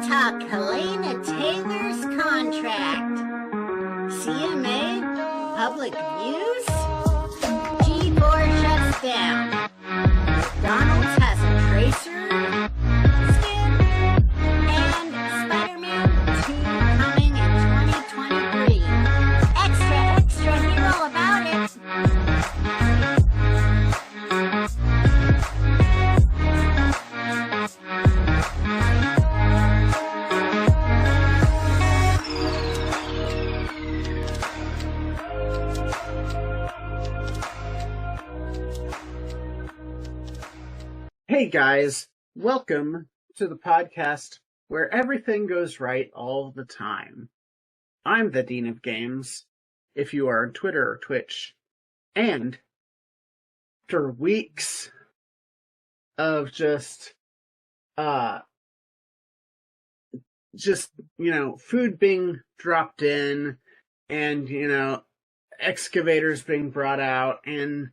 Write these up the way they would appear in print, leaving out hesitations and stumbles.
talk Hellena Taylor's contract. CMA, public views. G4 shuts down. McDonald's has a tracer skin. And Spiderman 2 coming in 2023. Extra, hear all about it. Hey guys, welcome to the podcast where everything goes right all the time. I'm the Dean of Games, if you are on Twitter or Twitch, and after weeks of just, food being dropped in, and, excavators being brought out, and,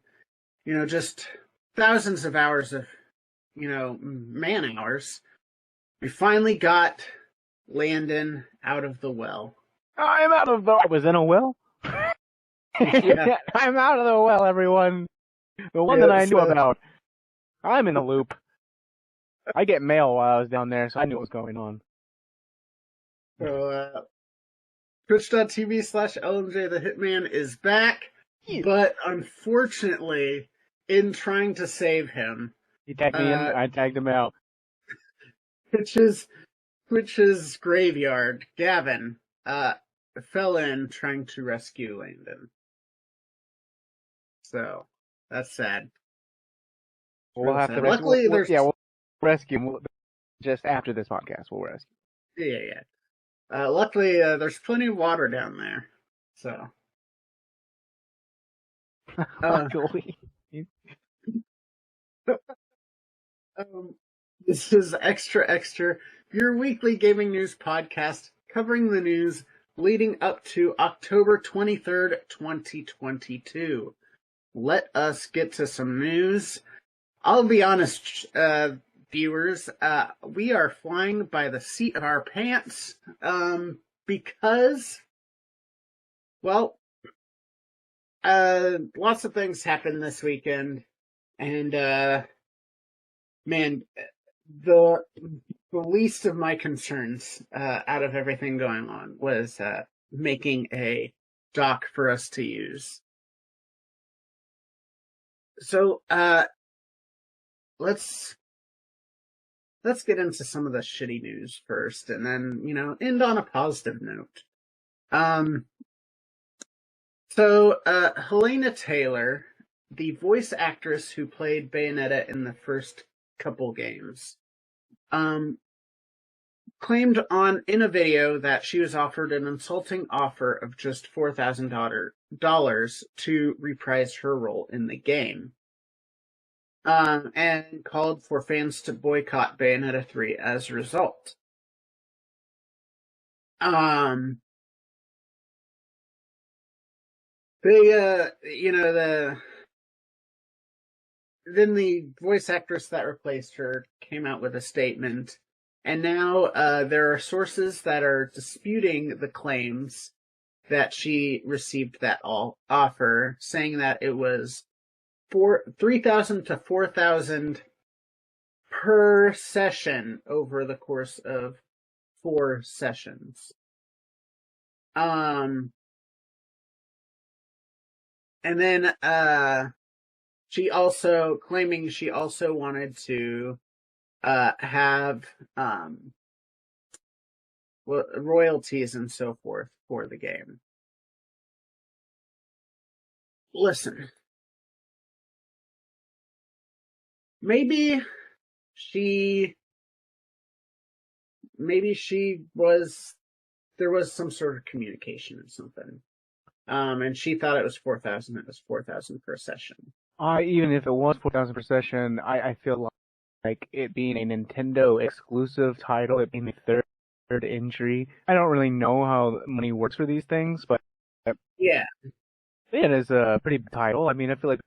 just thousands of hours of man hours, we finally got Landen out of the well. I'm out of the... I was in a well? Yeah. I'm out of the well, everyone. The one that I knew about. I'm in the loop. I get mail while I was down there, so I knew what was going on. So, Twitch.tv/LMJ the Hitman is back, but unfortunately, in trying to save him, He tagged me in, I tagged him out. Twitch's graveyard, Gavin, fell in trying to rescue Landen. So, that's sad. We'll have to rescue. Luckily, we'll rescue him. Just after this podcast, we'll rescue. Yeah. Luckily, there's plenty of water down there. So. Luckily. This is Extra, your weekly gaming news podcast covering the news leading up to October 23rd, 2022. Let us get to some news. I'll be honest, viewers, we are flying by the seat of our pants, because, well, lots of things happened this weekend, and, man, the least of my concerns out of everything going on was making a dock for us to use. So let's get into some of the shitty news first, and then end on a positive note. So Hellena Taylor, the voice actress who played Bayonetta in the first couple games, claimed in a video that she was offered an insulting offer of just $4,000 to reprise her role in the game, and called for fans to boycott Bayonetta 3 as a result. Then the voice actress that replaced her came out with a statement, and now there are sources that are disputing the claims that she received that offer, saying that it was $3,000 to $4,000 per session over the course of 4 sessions. And then she also wanted to have royalties and so forth for the game. Listen, maybe there was some sort of communication or something. And she thought it was 4,000. It was 4,000 per session. Even if it was 4,000 per session, I feel like it being a Nintendo exclusive title, it being the third entry. I don't really know how money works for these things, but yeah, it is a pretty big title. I mean, I feel like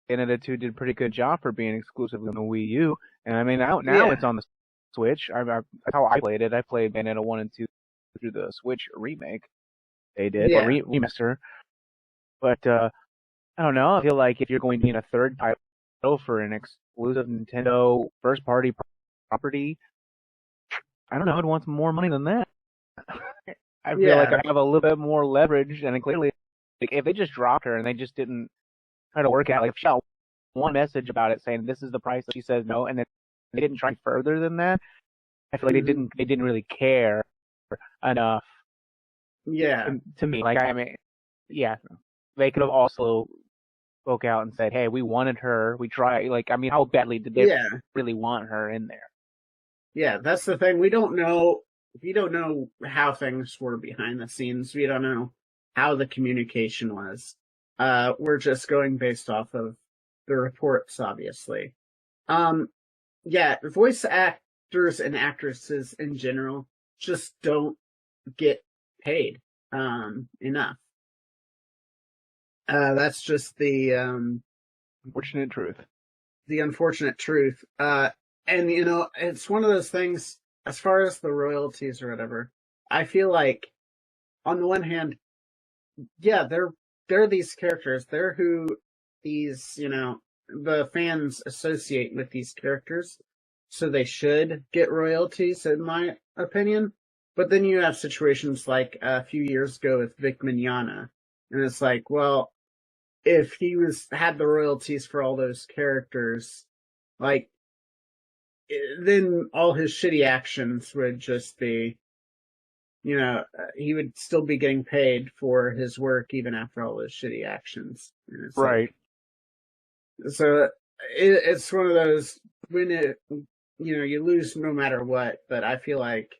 Bayonetta 2 did a pretty good job for being exclusive on the Wii U, and I mean, now it's on the Switch. That's how I played it. I played Bayonetta 1 and 2 through the Switch remake they did, or Yeah. remaster. But I don't know. I feel like if you're going to be in a third title for an exclusive Nintendo first-party property, I don't know. I'd want some more money than that. I feel like I have a little bit more leverage, and clearly, like, if they just dropped her and they just didn't try to work out, like, if she got one message about it saying this is the price, that she says no, and then they didn't try further than that, I feel like they didn't really care enough. Yeah. To me, like, I mean, yeah, they could have also spoke out and said, "Hey, we wanted her. We tried." Like, I mean, how badly did they really want her in there? Yeah, that's the thing. We don't know. We don't know how things were behind the scenes. We don't know how the communication was. We're just going based off of the reports, obviously. Yeah, voice actors and actresses in general just don't get paid enough. That's just the unfortunate truth. The unfortunate truth. And you know, it's one of those things. As far as the royalties or whatever, I feel like, on the one hand, yeah, they're these characters. They're who these, you know, the fans associate with these characters, so they should get royalties, in my opinion. But then you have situations like a few years ago with Vic Mignogna, and it's like, well, if he had the royalties for all those characters, like, then all his shitty actions would just be, you know, he would still be getting paid for his work even after all those shitty actions. Right. Like, so it's one of those, when you know, you lose no matter what, but I feel like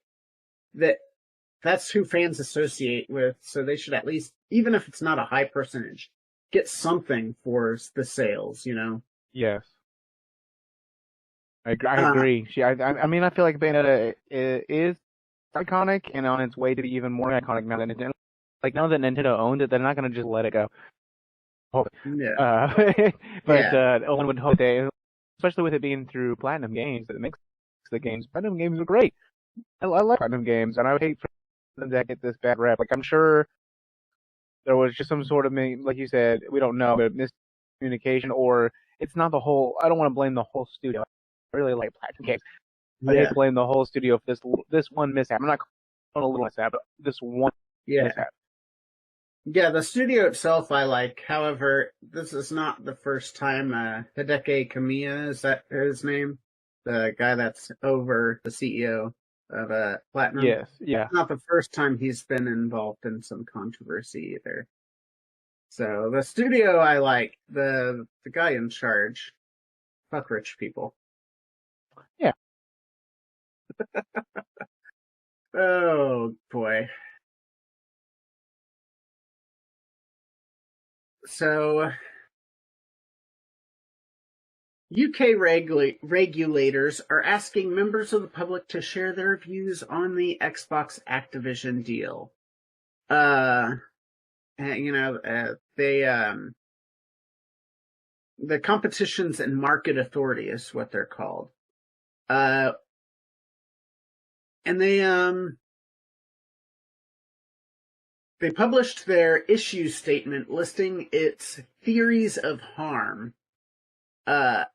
that's who fans associate with, so they should at least, even if it's not a high percentage, get something for the sales, you know? Yes. I agree. I mean, I feel like Bayonetta is iconic and on its way to be even more iconic now that Nintendo, now that Nintendo owned it, they're not going to just let it go. Yeah. One would hope they, especially with it being through Platinum Games, that it makes the games. Platinum Games are great. I like Platinum Games, and I would hate for them to get this bad rep. Like, I'm sure there was just some sort of, like you said, we don't know, but miscommunication, or it's not the whole. I don't want to blame the whole studio. I really like Platinum Games. I hate to blame the whole studio for this one mishap. I'm not calling a little mishap, but this one mishap. Yeah, the studio itself I like. However, this is not the first time Hideki Kamiya, is that his name? The guy that's over the CEO of Platinum. Yes, yeah. It's not the first time he's been involved in some controversy either. So the studio I like. The guy in charge. Fuck rich people. Yeah. Oh boy. So, UK regulators are asking members of the public to share their views on the Xbox Activision deal. You know, the Competitions and Market Authority is what they're called. And they published their issue statement listing its theories of harm. And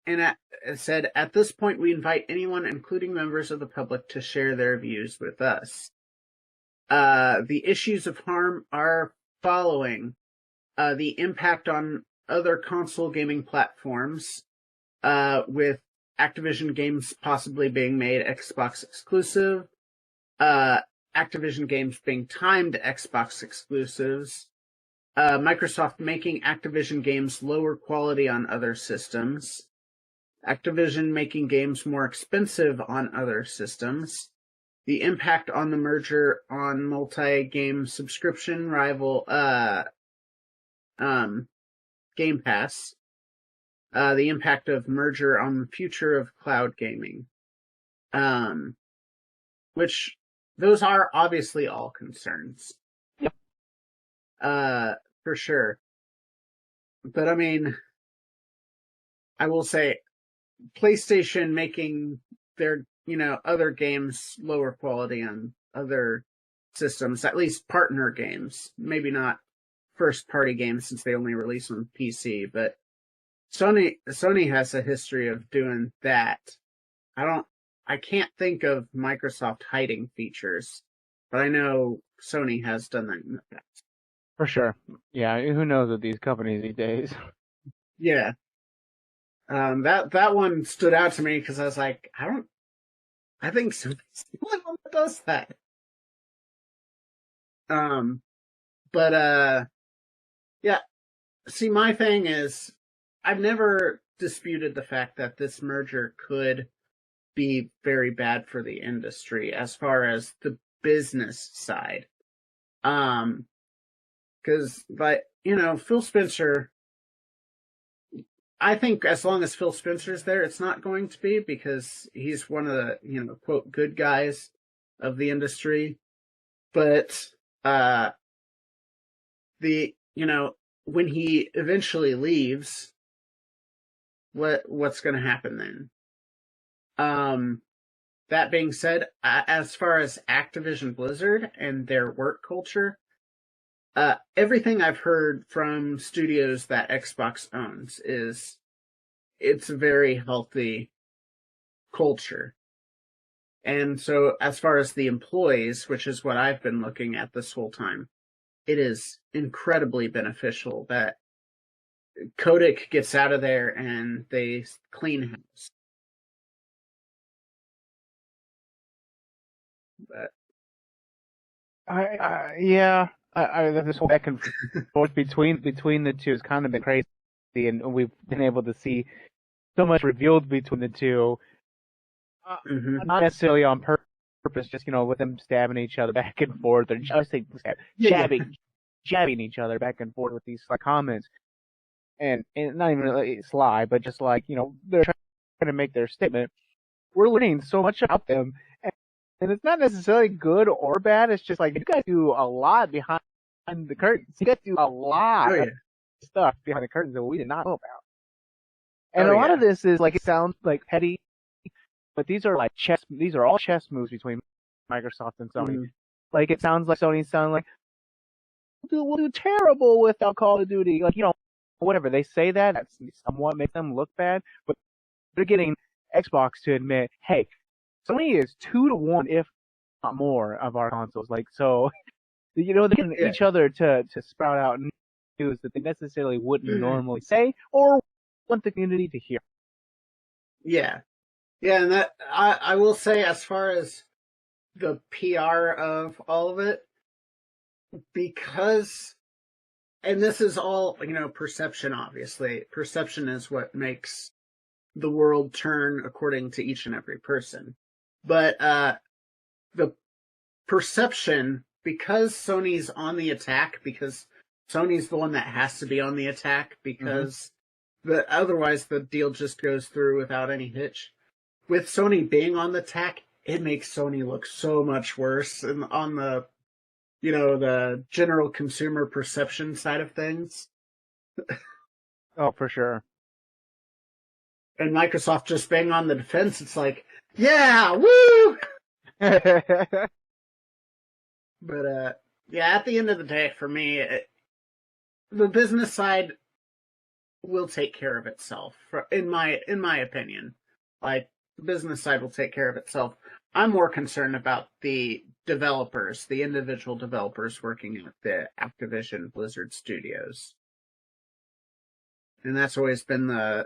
it said, at this point, we invite anyone, including members of the public, to share their views with us. The issues of harm are following the impact on other console gaming platforms, with Activision games possibly being made Xbox exclusive, Activision games being timed Xbox exclusives, Microsoft making Activision games lower quality on other systems, Activision making games more expensive on other systems, the impact on the merger on multi-game subscription rival Game Pass, the impact of merger on the future of cloud gaming, which those are obviously all concerns. Yep. For sure. But I mean, I will say, PlayStation making their, other games lower quality on other systems, at least partner games, maybe not first party games since they only release on PC, but Sony has a history of doing that. I can't think of Microsoft hiding features, but I know Sony has done that in the past. For sure. Yeah, who knows with these companies these days? Yeah. That one stood out to me because I was like, I think Sony's the only one that does that. Yeah. See, my thing is, I've never disputed the fact that this merger could be very bad for the industry as far as the business side. Because, Phil Spencer, I think as long as Phil Spencer's there, it's not going to be, because he's one of the, quote, good guys of the industry. But, when he eventually leaves, what's going to happen then? That being said, as far as Activision Blizzard and their work culture, everything I've heard from studios that Xbox owns is it's a very healthy culture. And so as far as the employees, which is what I've been looking at this whole time, it is incredibly beneficial that Kotick gets out of there and they clean house. But this whole back and forth between the two has kind of been crazy, and we've been able to see so much revealed between the two, not necessarily on purpose, just with them stabbing each other back and forth, or jabbing each other back and forth with these comments, and not even really sly, but just they're trying to make their statement. We're learning so much about them. And it's not necessarily good or bad. It's just you guys do a lot behind the curtains. You guys do a lot of stuff behind the curtains that we did not know about. And a lot of this is it sounds petty, but these are all chess moves between Microsoft and Sony. It sounds like Sony's sounding we'll do terrible without Call of Duty. Whatever they say that somewhat makes them look bad, but they're getting Xbox to admit, hey, Sony is 2-1, if not more, of our consoles. So, they're getting each other to sprout out news that they necessarily wouldn't normally say or want the community to hear. Yeah. Yeah, and that, I will say, as far as the PR of all of it, because, and this is all, perception, obviously. Perception is what makes the world turn according to each and every person. But the perception, because Sony's on the attack, because Sony's the one that has to be on the attack, because otherwise the deal just goes through without any hitch. With Sony being on the attack, it makes Sony look so much worse on the, the general consumer perception side of things. Oh, for sure. And Microsoft just being on the defense, it's yeah, woo! But, at the end of the day, for me, the business side will take care of itself, in my opinion. The business side will take care of itself. I'm more concerned about the developers, the individual developers working at the Activision Blizzard studios. And that's always been my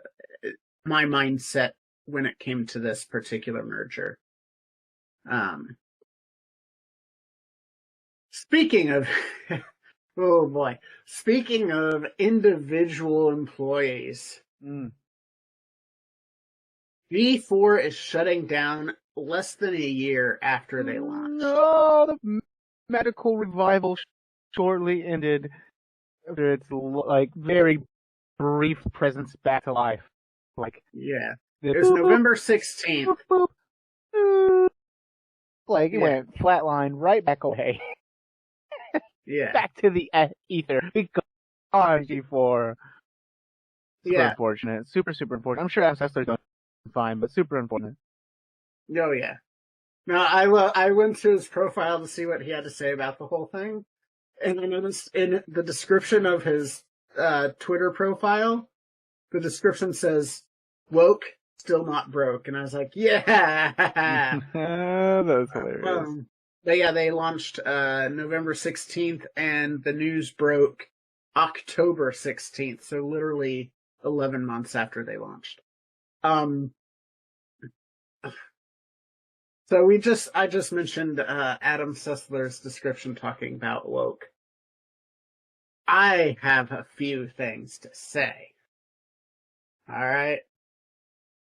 mindset when it came to this particular merger. Speaking of, oh boy, speaking of individual employees, G4 is shutting down less than a year after they launched. No, the medical revival shortly ended after its very brief presence back to life. Yeah. It was November 16th. It went flatline right back away. Yeah. Back to the ether. Because G4. Super unfortunate. Super, super unfortunate. I'm sure Ancestor's doing fine, but super unfortunate. Oh yeah. No, I went to his profile to see what he had to say about the whole thing, and I noticed in the description of his Twitter profile, the description says "woke, still not broke," and I was like, "Yeah." That was hilarious. But yeah, they launched November 16th, and the news broke October 16th, so literally 11 months after they launched. So I just mentioned Adam Sessler's description talking about woke. I have a few things to say. All right.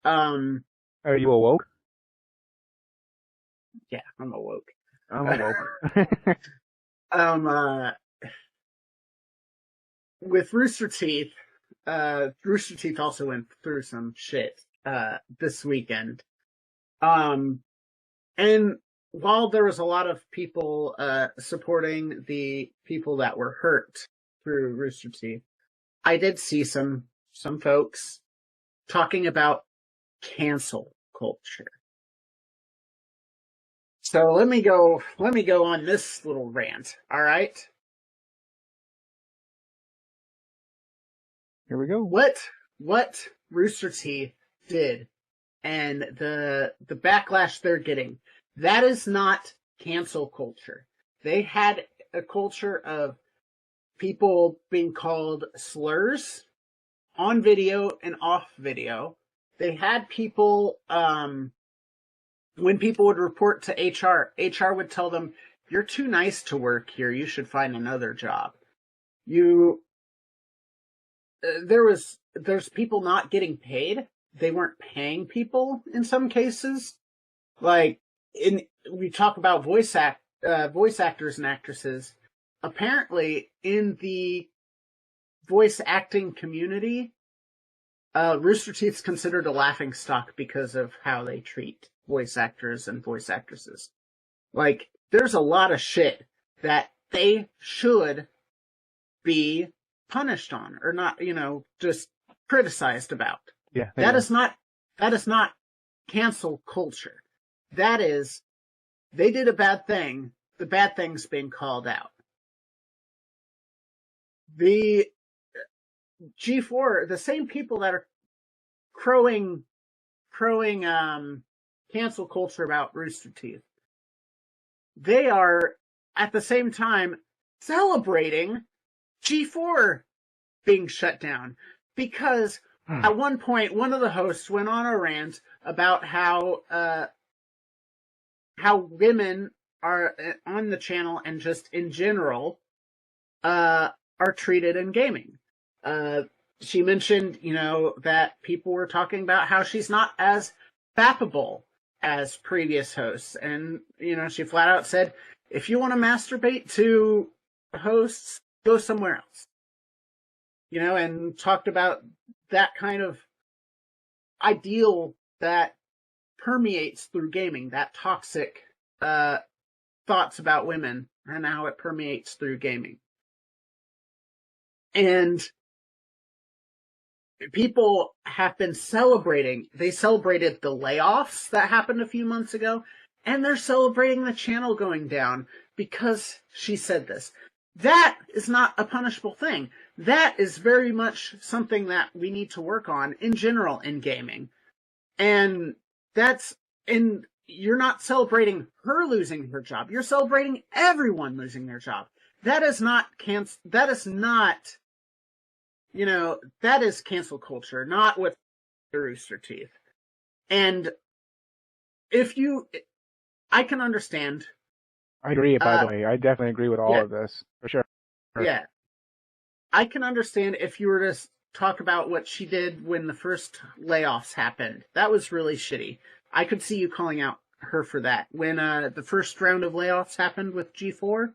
Are you awoke? Yeah, I'm awoke. I'm awoke. With Rooster Teeth also went through some shit this weekend. And while there was a lot of people supporting the people that were hurt through Rooster Teeth, I did see some folks talking about cancel culture. So let me go on this little rant, all right? Here we go. What Rooster Teeth did and the backlash they're getting, that is not cancel culture. They had a culture of people being called slurs on video and off video. They had people, when people would report to HR would tell them, "You're too nice to work here. You should find another job." There's people not getting paid. They weren't paying people in some cases. Like, we talk about voice actors and actresses. Apparently, in the voice acting community, Rooster Teeth's considered a laughingstock because of how they treat voice actors and voice actresses. Like, there's a lot of shit that they should be punished on, or not, just criticized about. Yeah. That is not cancel culture. That is, they did a bad thing, the bad thing's being called out. The G4, the same people that are crowing cancel culture about Rooster Teeth, they are at the same time celebrating G4 being shut down, because at one point one of the hosts went on a rant about how women are on the channel and just in general are treated in gaming. She mentioned, that people were talking about how she's not as fappable as previous hosts. And, she flat out said, if you want to masturbate to hosts, go somewhere else. And talked about that kind of ideal that permeates through gaming, that toxic thoughts about women and how it permeates through gaming. And people have been celebrating. They celebrated the layoffs that happened a few months ago, and they're celebrating the channel going down because she said this. That is not a punishable thing. That is very much something that we need to work on in general in gaming. And you're not celebrating her losing her job. You're celebrating everyone losing their job. That is not that is cancel culture, not with the Rooster Teeth. And I can understand. I agree, by the way. I definitely agree with all of this, for sure. Yeah. I can understand if you were to talk about what she did when the first layoffs happened. That was really shitty. I could see you calling out her for that. When the first round of layoffs happened with G4,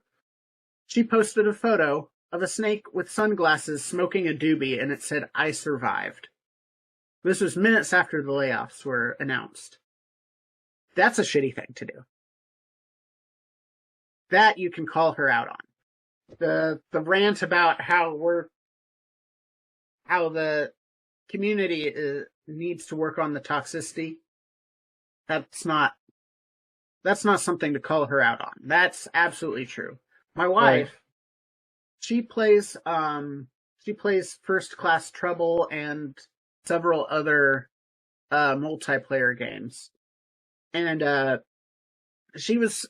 she posted a photo of a snake with sunglasses smoking a doobie, and it said, "I survived." This was minutes after the layoffs were announced. That's a shitty thing to do. That you can call her out on. The rant about how the community needs to work on the toxicity, that's not that's not something to call her out on. That's absolutely true. My wife, she plays First Class Trouble and several other multiplayer games. And she was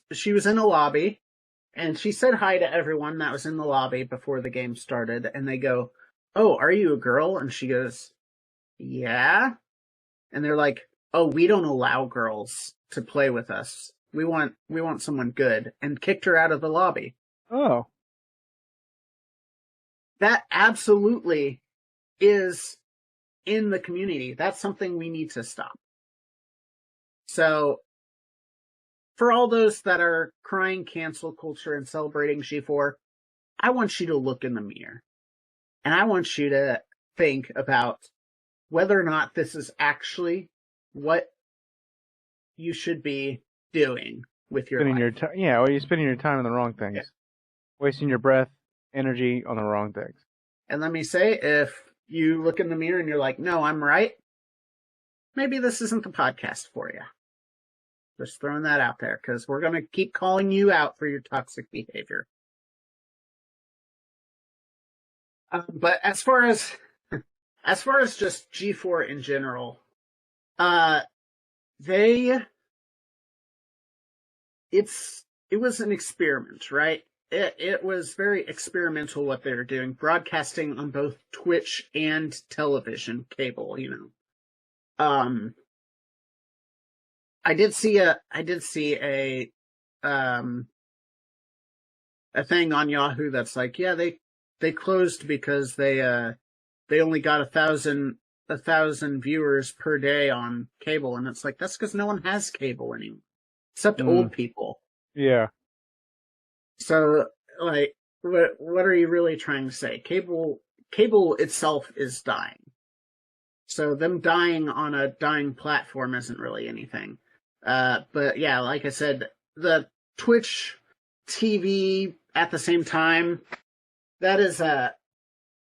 in a lobby, and she said hi to everyone that was in the lobby before the game started, and they go, "Oh, are you a girl?" And she goes, "Yeah." And they're like, "Oh, we don't allow girls to play with us. We want someone good," and kicked her out of the lobby. Oh. That absolutely is in the community. That's something we need to stop. So, for all those that are crying cancel culture and celebrating G4, I want you to look in the mirror. And I want you to think about whether or not this is actually what you should be doing with your life. Or you're spending your time on the wrong things. Yeah. Wasting your breath, energy on the wrong things. And let me say, if you look in the mirror and you're like, no, I'm right, maybe this isn't the podcast for you. Just throwing that out there, because we're going to keep calling you out for your toxic behavior. But as far as just G4 in general, it was an experiment, right? It was very experimental what they were doing, broadcasting on both Twitch and television cable, I did see a thing on Yahoo that's like, yeah, they closed because they only got 1,000 viewers per day on cable, and it's like, that's because no one has cable anymore, except old people. Yeah. So, like, what are you really trying to say? Cable itself is dying. So them dying on a dying platform isn't really anything. But yeah, like I said, the Twitch TV at the same time, that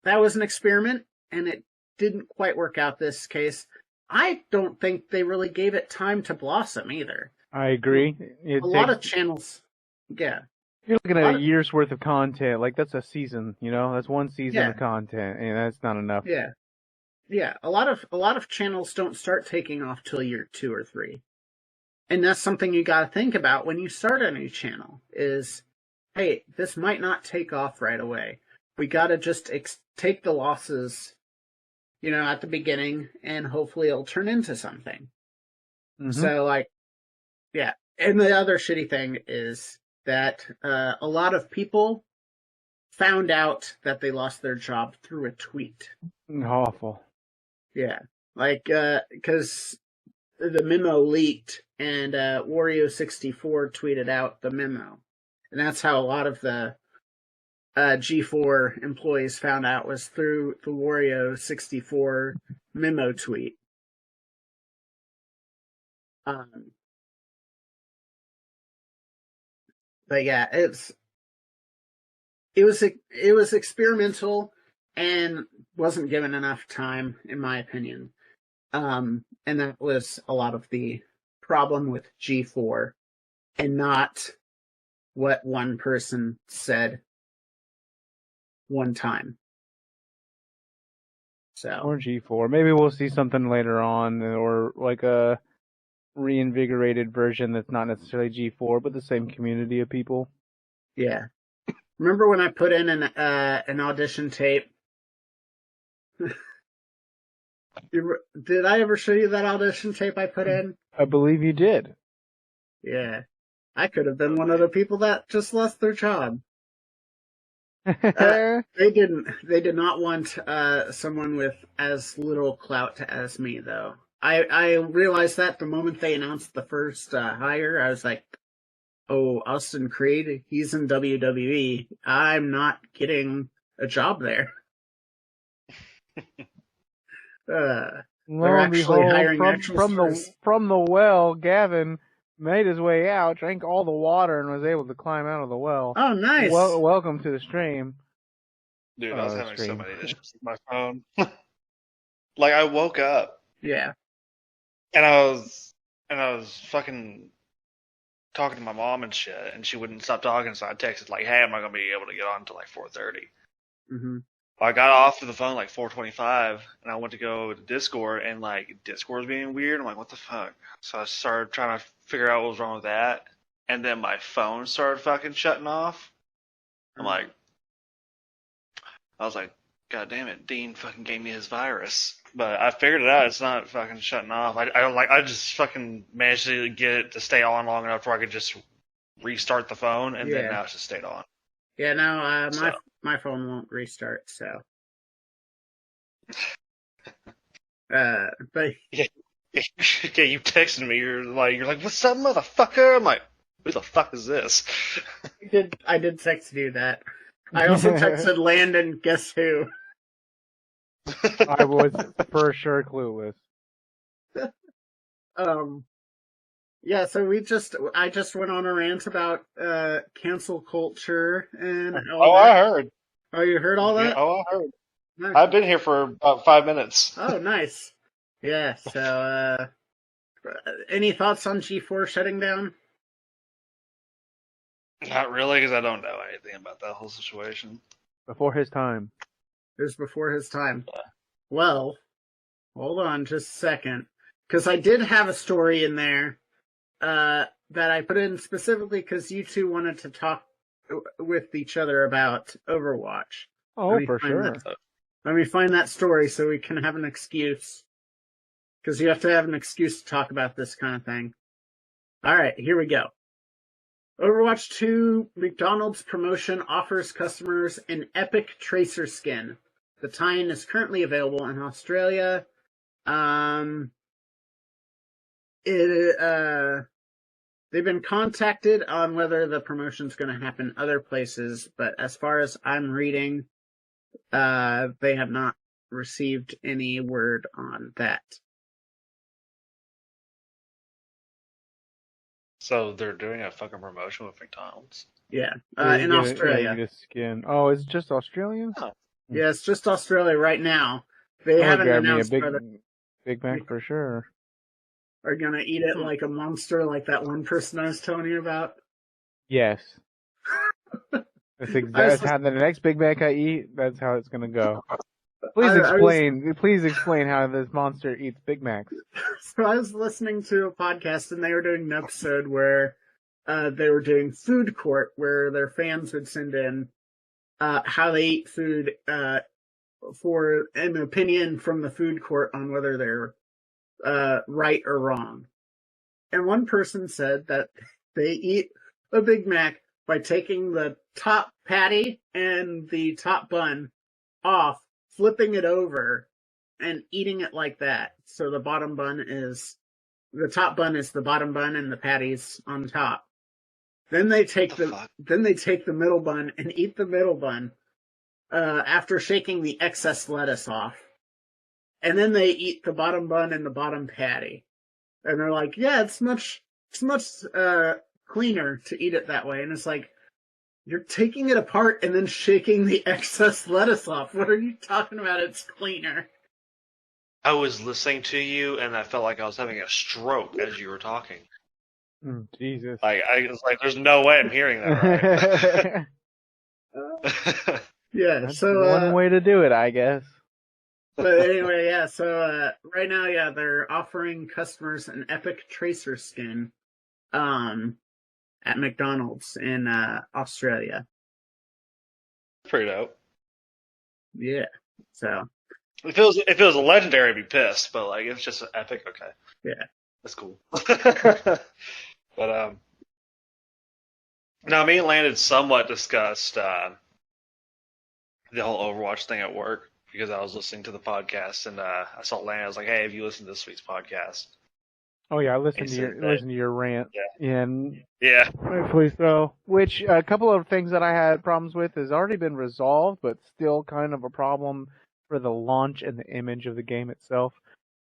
was an experiment, and it didn't quite work out this case. I don't think they really gave it time to blossom either. I agree. A lot of channels, yeah. You're looking at a year's worth of content. Like, that's a season, That's one season of content, and that's not enough. Yeah. Yeah, a lot of channels don't start taking off till year 2 or 3. And that's something you gotta think about when you start a new channel, is, hey, this might not take off right away. We gotta just take the losses, at the beginning, and hopefully it'll turn into something. Mm-hmm. So, like, yeah. And the other shitty thing is that a lot of people found out that they lost their job through a tweet. Awful. Yeah, like, because the memo leaked, and Wario64 tweeted out the memo. And that's how a lot of the G4 employees found out, was through the Wario64 memo tweet. But yeah, it was experimental and wasn't given enough time, in my opinion. And that was a lot of the problem with G4, and not what one person said one time. So, or G4. Maybe we'll see something later on, or like a reinvigorated version that's not necessarily G4, but the same community of people. Yeah. Remember when I put in an audition tape? Did I ever show you that audition tape I put in? I believe you did. Yeah. I could have been one of the people that just lost their job. They did not want someone with as little clout as me, though. I realized that the moment they announced the first hire. I was like, oh, Austin Creed, he's in WWE. I'm not getting a job there. They're actually hiring actors from the well. Gavin made his way out, drank all the water, and was able to climb out of the well. Oh, nice! Welcome to the stream. Dude, I was having so many issues with my phone. Like, I woke up. Yeah. And I was fucking talking to my mom and shit, and she wouldn't stop talking, so I texted like, "Hey, I'm not gonna be able to get on until like 4:30." Mm-hmm. I got off the phone like 4:25, and I went to go to Discord, and like Discord was being weird. I'm like, "What the fuck?" So I started trying to figure out what was wrong with that, and then my phone started fucking shutting off. I'm like, I was like, God damn it, Dean fucking gave me his virus. But I figured it out. It's not fucking shutting off. I just fucking managed to get it to stay on long enough where I could just restart the phone, and then now it's just stayed on. Yeah, no, my phone won't restart, so. But yeah, you texted me. You're like, what's up, motherfucker? I'm like, who the fuck is this? I did text you that. I also texted Landen, guess who? I was for sure clueless. Yeah, so I just went on a rant about cancel culture and all that. I heard. Oh, you heard all that? Yeah, I heard. Nice. I've been here for about 5 minutes. Oh, nice. Yeah, so any thoughts on G4 shutting down? Not really, because I don't know anything about that whole situation. Before his time. It was before his time. Well, hold on just a second. Because I did have a story in there that I put in specifically because you two wanted to talk with each other about Overwatch. Oh, for sure. Let me find that story so we can have an excuse. Because you have to have an excuse to talk about this kind of thing. Alright, here we go. Overwatch 2 McDonald's promotion offers customers an epic Tracer skin. The tie-in is currently available in Australia. They've been contacted on whether the promotion's going to happen other places, but as far as I'm reading, they have not received any word on that. So they're doing a fucking promotion with McDonald's? Yeah, in Australia. Get a skin. Oh, it's just Australia? Oh. Yeah, it's just Australia right now. They haven't announced me a Big Mac for sure. Are you gonna eat it like a monster, like that one person I was telling you about? Yes. That's exactly how the next Big Mac I eat. That's how it's gonna go. Please explain how this monster eats Big Macs. So I was listening to a podcast, and they were doing an episode where they were doing food court, where their fans would send in how they eat food for an opinion from the food court on whether they're right or wrong. And one person said that they eat a Big Mac by taking the top patty and the top bun off, flipping it over, and eating it like that. So the top bun is the bottom bun and the patty's on top. Then they take the middle bun and eat the middle bun after shaking the excess lettuce off. And then they eat the bottom bun and the bottom patty. And they're like, yeah, it's much cleaner to eat it that way. And it's like, you're taking it apart and then shaking the excess lettuce off. What are you talking about? It's cleaner. I was listening to you, and I felt like I was having a stroke as you were talking. Jesus. I was like, there's no way I'm hearing that right. Yeah, that's so one way to do it, I guess. But anyway, yeah, so right now, yeah, they're offering customers an epic Tracer skin at McDonald's in Australia. Pretty dope. Yeah, so if it was a legendary, I'd be pissed, but like if it's just an epic, okay. Yeah. That's cool. But now me and Landon somewhat discussed the whole Overwatch thing at work because I was listening to the podcast and I saw Landon. I was like, "Hey, have you listened to this week's podcast?" Oh yeah, I listened to your rant. Yeah. Yeah. Rightfully so. Which a couple of things that I had problems with has already been resolved, but still kind of a problem for the launch and the image of the game itself.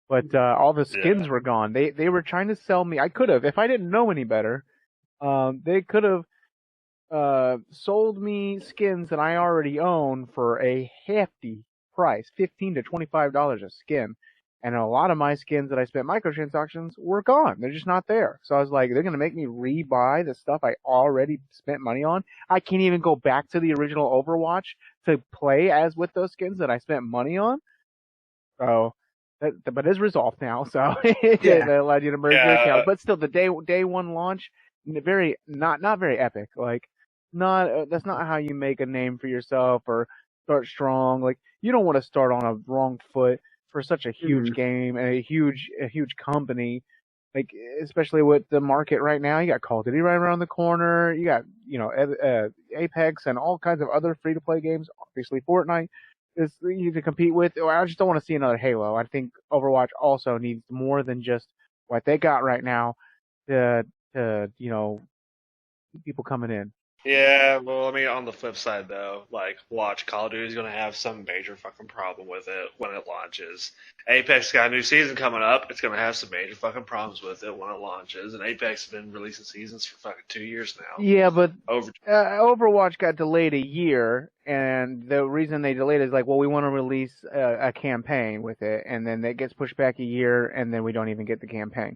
But all the skins were gone. They were trying to sell me. I could have, if I didn't know any better, they could have sold me skins that I already own for a hefty price, $15 to $25 a skin. And a lot of my skins that I spent microtransactions were gone. They're just not there. So I was like, they're going to make me rebuy the stuff I already spent money on. I can't even go back to the original Overwatch to play as with those skins that I spent money on. So, but it's resolved now. So it allowed you to merge your account. But still, the day one launch, not very epic. Like, that's not how you make a name for yourself or start strong. Like, you don't want to start on a wrong foot for such a huge game and a huge company, like especially with the market right now. You got Call of Duty right around the corner. You got Apex and all kinds of other free to play games. Obviously, Fortnite is you to compete with. I just don't want to see another Halo. I think Overwatch also needs more than just what they got right now to keep people coming in. Yeah, well, I mean, on the flip side, though, like, watch, Call of Duty is going to have some major fucking problem with it when it launches. Apex got a new season coming up. It's going to have some major fucking problems with it when it launches. And Apex has been releasing seasons for fucking 2 years now. Yeah, but Overwatch got delayed a year, and the reason they delayed it is like, well, we want to release a campaign with it, and then it gets pushed back a year, and then we don't even get the campaign.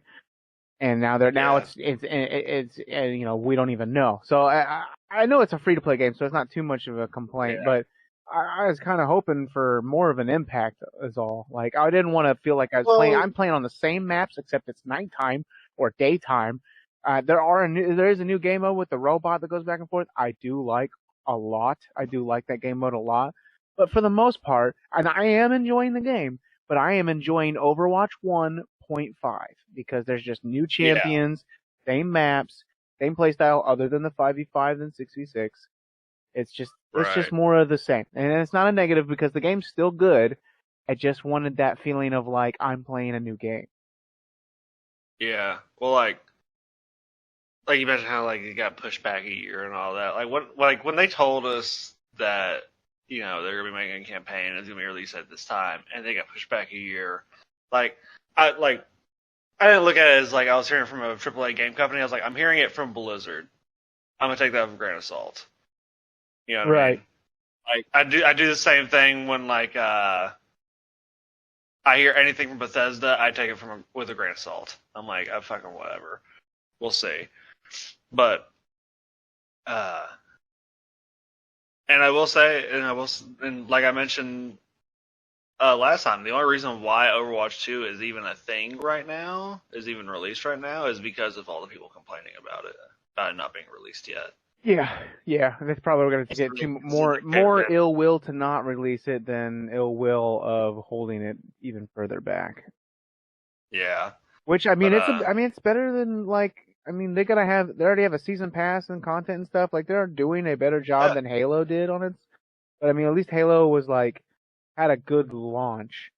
And now it's we don't even know. So I know it's a free to play game, so it's not too much of a complaint. Yeah. But I was kind of hoping for more of an impact, is all. Like, I didn't want to feel like I was playing. I'm playing on the same maps, except it's nighttime or daytime. There is a new game mode with the robot that goes back and forth. I do like a lot. I do like that game mode a lot. But for the most part, and I am enjoying the game, but I am enjoying Overwatch 1.5 because there's just new champions, same maps, same playstyle other than the 5v5 and 6v6. It's just more of the same. And it's not a negative because the game's still good. I just wanted that feeling of like I'm playing a new game. Yeah. Well, like you mentioned how like it got pushed back a year and all that. Like when they told us that they're gonna be making a campaign and it's gonna be released at this time, and they got pushed back a year. I didn't look at it as like I was hearing from a AAA game company. I was like, I'm hearing it from Blizzard. I'm gonna take that with a grain of salt. You know what I mean? Like I do the same thing when like I hear anything from Bethesda, I take it with a grain of salt. I'm like, I fucking whatever. We'll see. But and I will say, and like I mentioned last time, the only reason why Overwatch 2 is even a thing right now, is even released right now, is because of all the people complaining about it not being released yet. Yeah. That's probably going to get more ill will to not release it than ill will of holding it even further back. Yeah. Which it's better than they already have a season pass and content and stuff. Like, they're doing a better job than Halo did on it. But at least Halo was like had a good launch,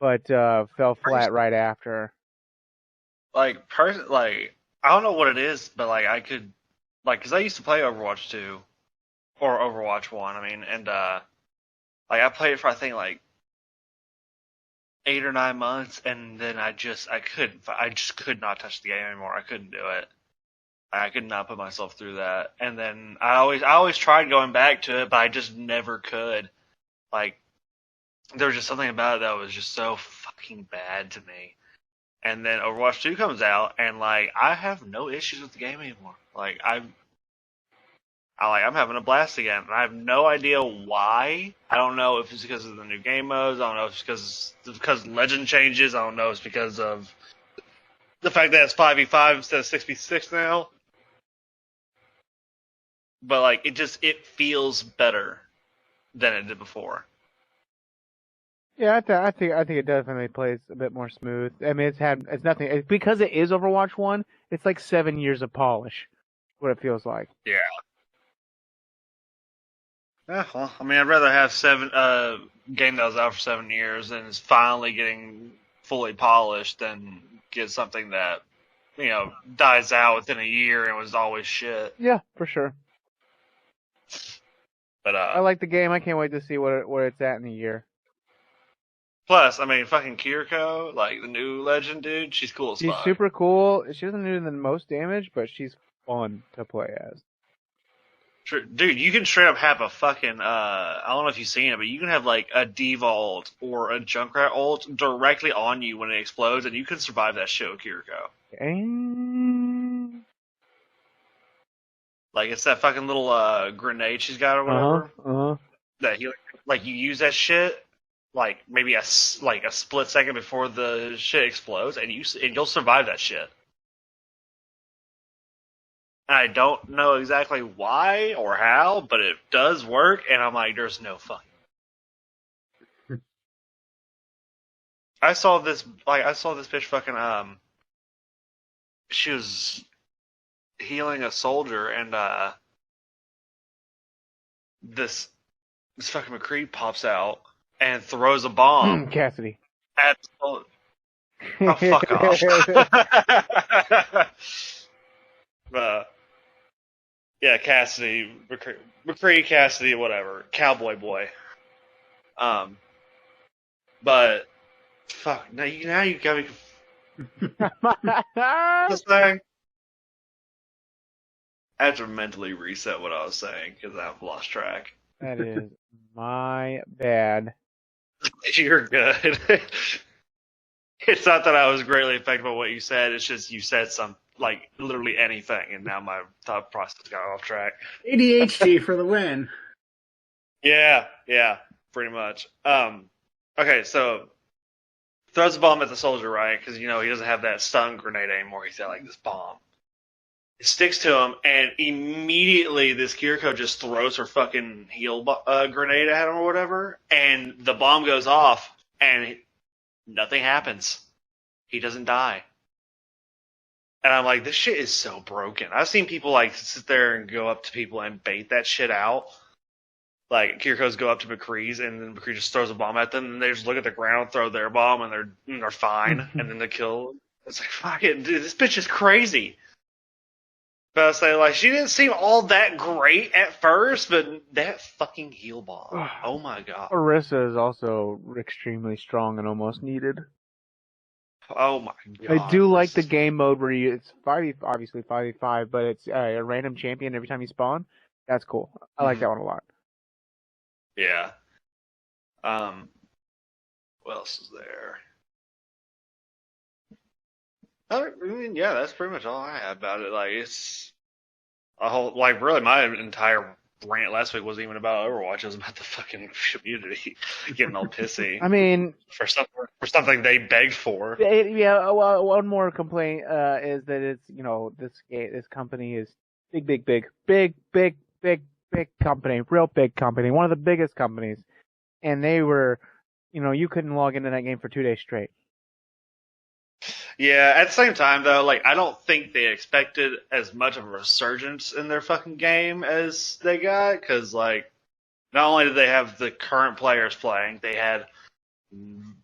but fell flat right after. I don't know what it is, but I could, because I used to play Overwatch 2 or Overwatch 1. And I played it for I think 8 or 9 months, and then I just could not touch the game anymore. I couldn't do it. I could not put myself through that. And then I always tried going back to it, but I just never could. There was just something about it that was just so fucking bad to me. And then Overwatch 2 comes out, and I have no issues with the game anymore. I'm having a blast again, and I have no idea why. I don't know if it's because of the new game modes. I don't know if it's because legend changes. I don't know if it's because of the fact that it's 5v5 instead of 6v6 now. But it feels better than it did before. Yeah, I think it definitely plays a bit more smooth. It's nothing because it is Overwatch 1. It's like 7 years of polish, what it feels like. Yeah. Yeah, well, I'd rather have game that was out for 7 years and is finally getting fully polished than get something that dies out within a year and was always shit. Yeah, for sure. But I like the game. I can't wait to see where it's at in a year. Plus, fucking Kiriko, the new legend dude, she's cool as fuck. She's super cool. She doesn't do the most damage, but she's fun to play as. Dude, you can straight up have a fucking, I don't know if you've seen it, but you can have like a Devault or a Junkrat ult directly on you when it explodes, and you can survive that shit with Kiriko. Like, it's that fucking little grenade she's got or whatever. That you use that shit, like, maybe a split second before the shit explodes, and you'll survive that shit. I don't know exactly why or how, but it does work, and I'm like, there's no fucking. I saw this bitch fucking she was healing a soldier, and this fucking McCree pops out and throws a bomb. Cassidy. At oh, fuck off. Yeah, Cassidy, McCree, Cassidy, whatever, Cowboy Boy. But fuck, now you got me. This thing. I have to mentally reset what I was saying because I've lost track. That is my bad. You're good. It's not that I was greatly affected by what you said. It's just you said some, like, literally anything, and now my thought process got off track. ADHD for the win. Yeah, pretty much. Okay, so throws a bomb at the soldier, right? Because, he doesn't have that stun grenade anymore. He's got, like, this bomb. It sticks to him, and immediately this Kiriko just throws her fucking heal grenade at him or whatever, and the bomb goes off, and nothing happens. He doesn't die. And I'm like, this shit is so broken. I've seen people, like, sit there and go up to people and bait that shit out. Like, Kiriko's go up to McCree's, and then McCree just throws a bomb at them, and they just look at the ground, throw their bomb, and they're fine, and then they kill. It's like, fuck it, dude, this bitch is crazy. But I was saying, like, she didn't seem all that great at first, but that fucking heal bomb. Oh my god. Orisa is also extremely strong and almost needed. Oh my god. I do like the game mode where it's obviously 5v5, but it's a random champion every time you spawn. That's cool. I like that one a lot. Yeah. What else is there? I mean, yeah, that's pretty much all I have about it. Like, it's a whole, like, really, my entire rant last week wasn't even about Overwatch. It was about the fucking community getting all pissy. I mean, for something they begged for. Well, one more complaint is that it's this company is big company, real big company, one of the biggest companies, and they were, you couldn't log into that game for 2 days straight. Yeah, at the same time, though, like, I don't think they expected as much of a resurgence in their fucking game as they got, because, like, not only did they have the current players playing, they had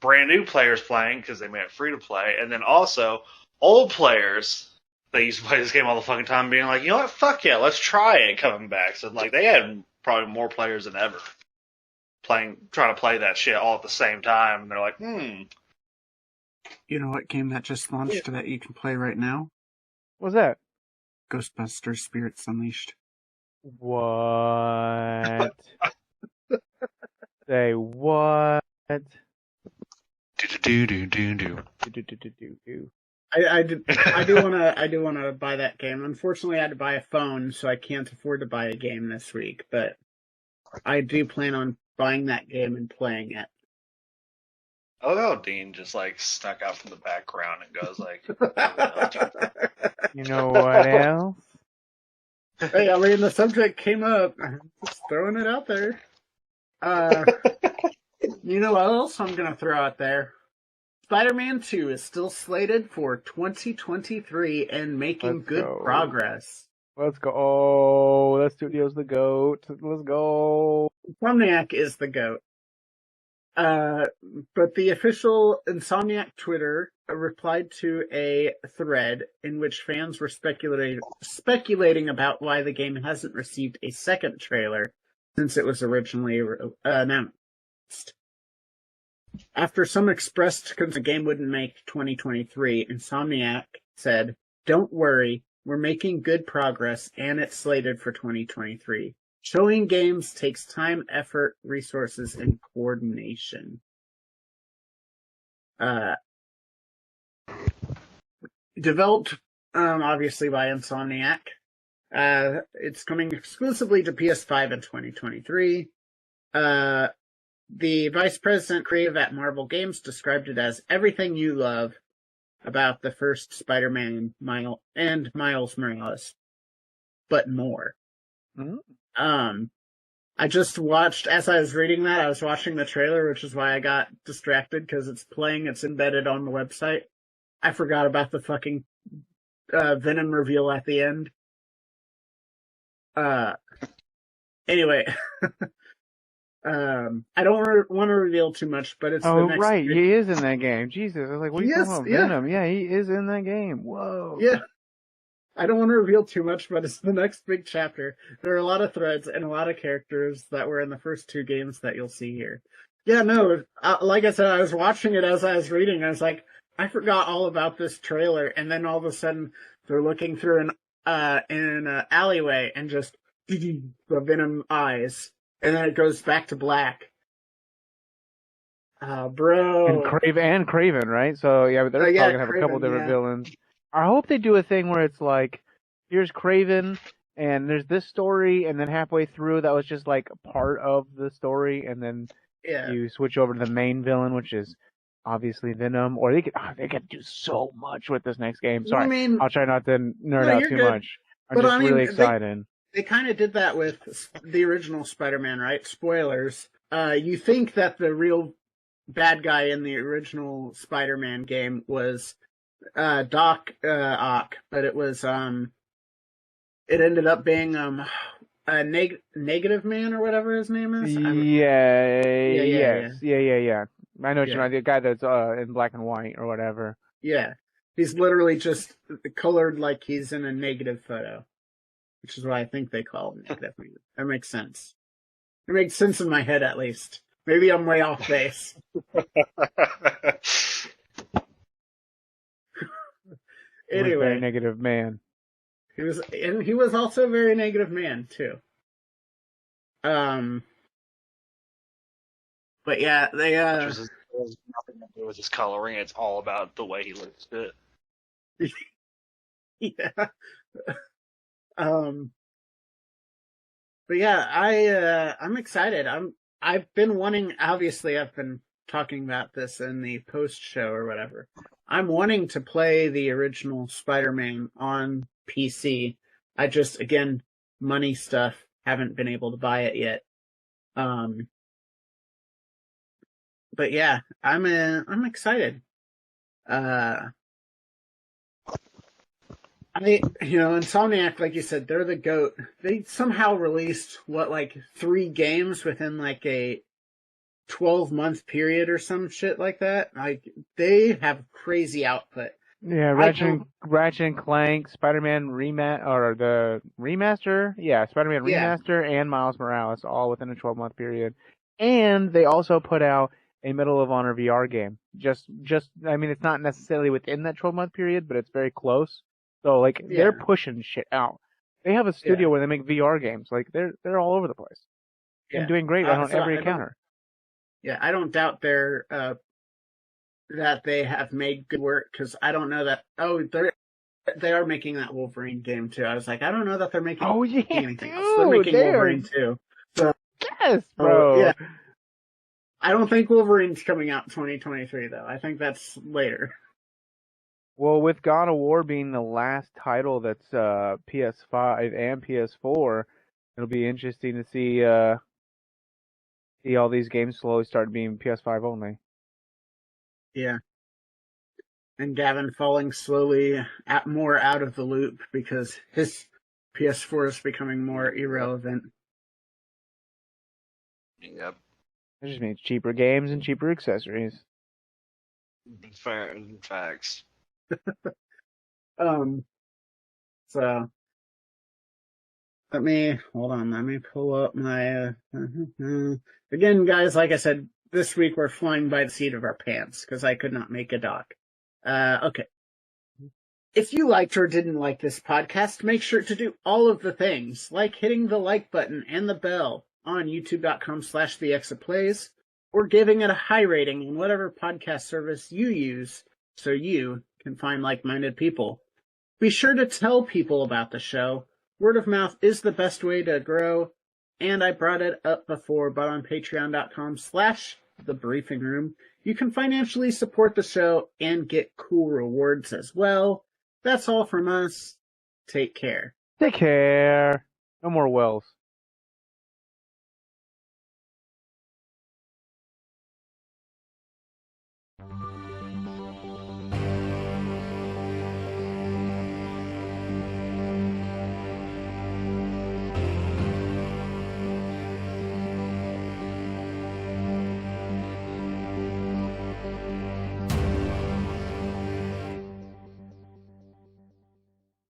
brand new players playing, because they made it free to play, and then also old players that used to play this game all the fucking time being like, you know what, fuck yeah, let's try it, coming back. So, like, they had probably more players than ever trying to play that shit all at the same time, and they're like, You know what game that just launched that you can play right now? What's that? Ghostbusters Spirits Unleashed. What? Say what? Do. I do wanna buy that game. Unfortunately, I had to buy a phone, so I can't afford to buy a game this week. But I do plan on buying that game and playing it. I love how Dean just, like, snuck out from the background and goes, like, You know what else? Hey, I mean, the subject came up. I'm just throwing it out there. You know what else I'm going to throw out there? Spider-Man 2 is still slated for 2023 and making good progress. Let's go. Oh, that studio's the GOAT. Let's go. Insomniac is the GOAT. But the official Insomniac Twitter replied to a thread in which fans were speculating about why the game hasn't received a second trailer since it was originally announced. After some expressed concern the game wouldn't make 2023, Insomniac said, "Don't worry, We're making good progress, and it's slated for 2023. Showing games takes time, effort, resources, and coordination. Developed, obviously, by Insomniac. It's coming exclusively to PS5 in 2023. The vice president creative at Marvel Games described it as everything you love about the first Spider-Man and Miles Morales, but more. Mm-hmm. I just watched, as I was reading that, I was watching the trailer, which is why I got distracted, because it's playing, it's embedded on the website. I forgot about the fucking Venom reveal at the end. Anyway, I don't want to reveal too much, but it's the next... right, he is in that game. Jesus, I was like, what are you talking about? Yeah. Venom. Yeah, he is in that game. Whoa. Yeah. I don't want to reveal too much, but it's the next big chapter. There are a lot of threads and a lot of characters that were in the first two games that you'll see here. Yeah, no, like I said, I was watching it as I was reading. I was like, I forgot all about this trailer, and then all of a sudden they're looking through an alleyway and just the Venom eyes, and then it goes back to black. Bro. And Craven, right? So yeah, but they're probably gonna have a couple Craven, different villains. I hope they do a thing where it's like, here's Craven, and there's this story, and then halfway through that was just like part of the story, and then you switch over to the main villain, which is obviously Venom. Or they could do so much with this next game. Sorry, I mean, I'll try not to nerd out too much. I'm just really excited. They kind of did that with the original Spider-Man, right? Spoilers. You think that the real bad guy in the original Spider-Man game was Doc Ock, but it was it ended up being a Negative Man or whatever his name is. Yeah. I know what you mean. The guy that's in black and white or whatever. Yeah, he's literally just colored like he's in a negative photo, which is why I think they call him Negative Man. That makes sense. It makes sense in my head, at least. Maybe I'm way off base. Anyway, very negative man. He was also a very negative man too. But yeah, they Which has nothing to do with his coloring. It's all about the way he looks good. Yeah. But yeah, I'm excited. I've been wanting. Obviously, I've been talking about this in the post show or whatever. I'm wanting to play the original Spider-Man on PC. I just, again, money stuff, haven't been able to buy it yet. But yeah, I'm excited. Insomniac, like you said, they're the GOAT. They somehow released, 3 games within a 12-month period or some shit like that. They have crazy output. Yeah, Ratchet and Clank, Spider-Man the remaster. Yeah, Spider-Man remaster and Miles Morales, all within a 12-month period. And they also put out a Medal of Honor VR game. I mean, it's not necessarily within that 12-month period, but it's very close. So, they're pushing shit out. They have a studio where they make VR games. They're all over the place. And doing great on every encounter. Yeah, I don't doubt that they have made good work, because I don't know that... Oh, they are making that Wolverine game, too. I was like, I don't know that they're making anything else. They're making Wolverine, too. So, yes, bro! Yeah. I don't think Wolverine's coming out in 2023, though. I think that's later. Well, with God of War being the last title that's PS5 and PS4, it'll be interesting to see all these games slowly start being PS5 only. Yeah. And Gavin falling slowly more out of the loop because his PS4 is becoming more irrelevant. Yep. It just means cheaper games and cheaper accessories. Facts. So let me pull up my again, guys, like I said, this week we're flying by the seat of our pants because I could not make a doc. Okay. If you liked or didn't like this podcast, make sure to do all of the things, like hitting the like button and the bell on youtube.com/the XofPlays, or giving it a high rating in whatever podcast service you use so you can find like-minded people. Be sure to tell people about the show. Word of mouth is the best way to grow, and I brought it up before, but on patreon.com/thebriefingroom, you can financially support the show and get cool rewards as well. That's all from us. Take care. Take care. No more wells.